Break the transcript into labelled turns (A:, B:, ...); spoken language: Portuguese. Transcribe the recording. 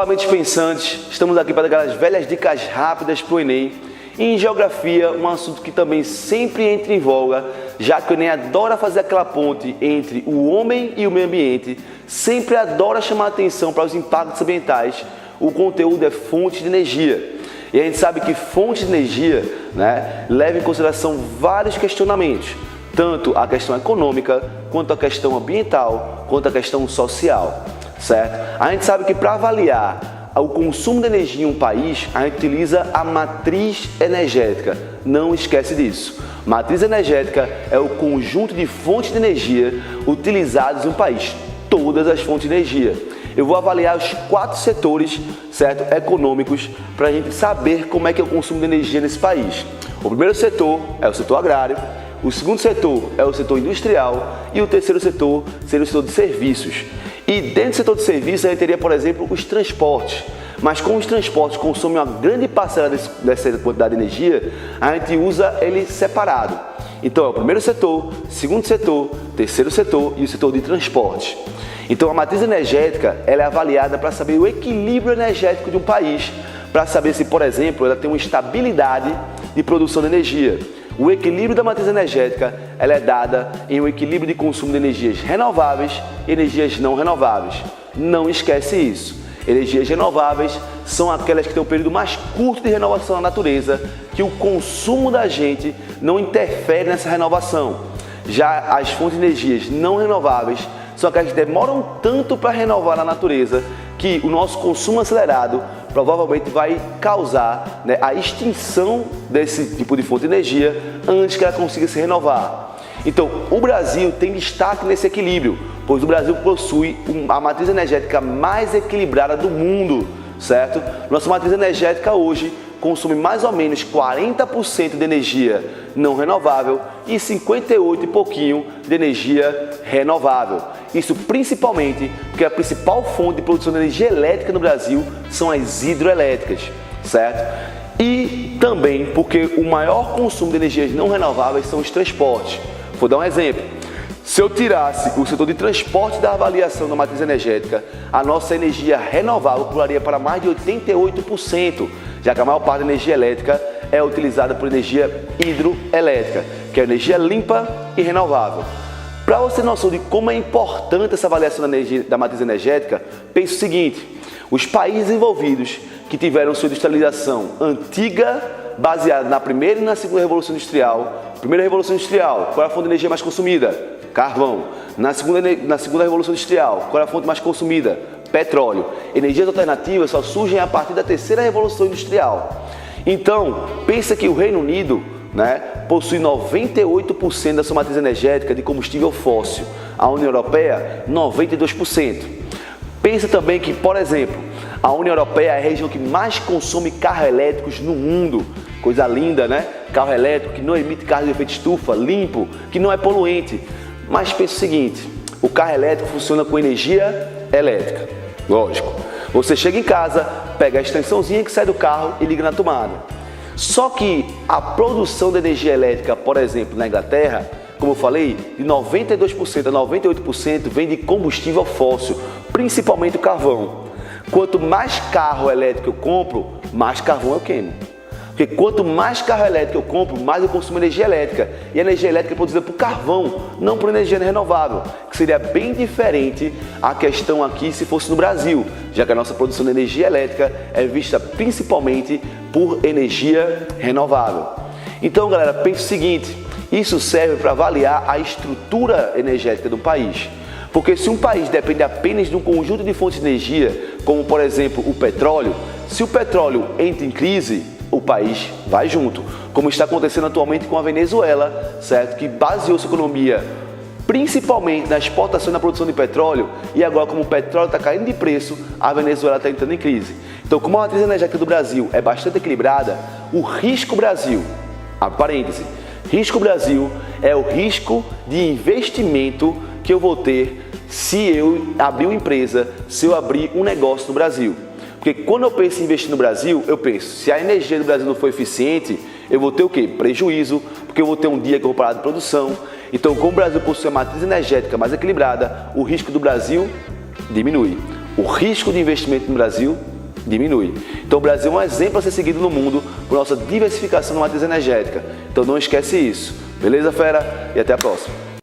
A: Olá, mentes pensantes, estamos aqui para dar aquelas velhas dicas rápidas para o Enem. E em geografia, um assunto que também sempre entra em voga, já que o Enem adora fazer aquela ponte entre o homem e o meio ambiente, sempre adora chamar a atenção para os impactos ambientais. O conteúdo é fonte de energia. E a gente sabe que fonte de energia, leva em consideração vários questionamentos, tanto a questão econômica, quanto a questão ambiental, quanto a questão social. Certo? A gente sabe que para avaliar o consumo de energia em um país, a gente utiliza a matriz energética. Não esquece disso. Matriz energética é o conjunto de fontes de energia utilizadas em um país. Todas as fontes de energia. Eu vou avaliar os 4 setores, certo, econômicos, para a gente saber como é que é o consumo de energia nesse país. O primeiro setor é o setor agrário. O segundo setor é o setor industrial e o terceiro setor seria o setor de serviços. E dentro do setor de serviços a gente teria, por exemplo, os transportes. Mas como os transportes consomem uma grande parcela dessa quantidade de energia, a gente usa ele separado. Então é o primeiro setor, segundo setor, terceiro setor e o setor de transportes. Então a matriz energética ela é avaliada para saber o equilíbrio energético de um país, para saber se, por exemplo, ela tem uma estabilidade de produção de energia. O equilíbrio da matriz energética ela é dada em um equilíbrio de consumo de energias renováveis e energias não renováveis. Não esquece isso. Energias renováveis são aquelas que têm um período mais curto de renovação na natureza, que o consumo da gente não interfere nessa renovação. Já as fontes de energias não renováveis são aquelas que demoram tanto para renovar na natureza que o nosso consumo acelerado provavelmente vai causar a extinção desse tipo de fonte de energia antes que ela consiga se renovar. Então, o Brasil tem destaque nesse equilíbrio, pois o Brasil possui a matriz energética mais equilibrada do mundo, certo? Nossa matriz energética hoje consome mais ou menos 40% de energia não renovável e 58% e pouquinho de energia renovável. Isso principalmente porque a principal fonte de produção de energia elétrica no Brasil são as hidroelétricas, certo? E também porque o maior consumo de energias não renováveis são os transportes. Vou dar um exemplo. Se eu tirasse o setor de transporte da avaliação da matriz energética, a nossa energia renovável pularia para mais de 88%, já que a maior parte da energia elétrica é utilizada por energia hidroelétrica, que é energia limpa e renovável. Para você ter noção de como é importante essa avaliação da matriz energética, pense o seguinte: os países desenvolvidos que tiveram sua industrialização antiga, baseada na primeira e na segunda revolução industrial. Primeira revolução industrial, qual é a fonte de energia mais consumida? Carvão. Na segunda revolução industrial, qual é a fonte mais consumida? Petróleo. Energias alternativas só surgem a partir da terceira revolução industrial. Então, pensa que o Reino Unido possui 98% da sua matriz energética de combustível fóssil. A União Europeia, 92%. Pensa também que, por exemplo, a União Europeia é a região que mais consome carros elétricos no mundo. Coisa linda, Carro elétrico que não emite gás de efeito estufa, limpo, que não é poluente. Mas pensa o seguinte: o carro elétrico funciona com energia elétrica. Lógico. Você chega em casa, pega a extensãozinha que sai do carro e liga na tomada. Só que a produção de energia elétrica, por exemplo, na Inglaterra, como eu falei, de 92% a 98% vem de combustível fóssil, principalmente o carvão. Quanto mais carro elétrico eu compro, mais carvão eu queimo. Porque quanto mais carro elétrico eu compro, mais eu consumo energia elétrica. E a energia elétrica é produzida por carvão, não por energia renovável, que seria bem diferente a questão aqui se fosse no Brasil, já que a nossa produção de energia elétrica é vista principalmente por energia renovável. Então, galera, pense o seguinte: isso serve para avaliar a estrutura energética do país. Porque se um país depende apenas de um conjunto de fontes de energia, como por exemplo o petróleo, se o petróleo entra em crise, o país vai junto, como está acontecendo atualmente com a Venezuela, certo? Que baseou sua economia principalmente na exportação e na produção de petróleo, e agora como o petróleo está caindo de preço, a Venezuela está entrando em crise. Então, como a matriz energética do Brasil é bastante equilibrada, o risco Brasil, risco Brasil é o risco de investimento que eu vou ter se eu abrir uma empresa, se eu abrir um negócio no Brasil. Porque quando eu penso em investir no Brasil, eu penso, se a energia do Brasil não for eficiente, eu vou ter o quê? Prejuízo, porque eu vou ter um dia que eu vou parar de produção. Então, como o Brasil possui a matriz energética mais equilibrada, o risco do Brasil diminui. O risco de investimento no Brasil diminui. Então o Brasil é um exemplo a ser seguido no mundo por nossa diversificação na matriz energética. Então não esquece isso. Beleza, fera? E até a próxima.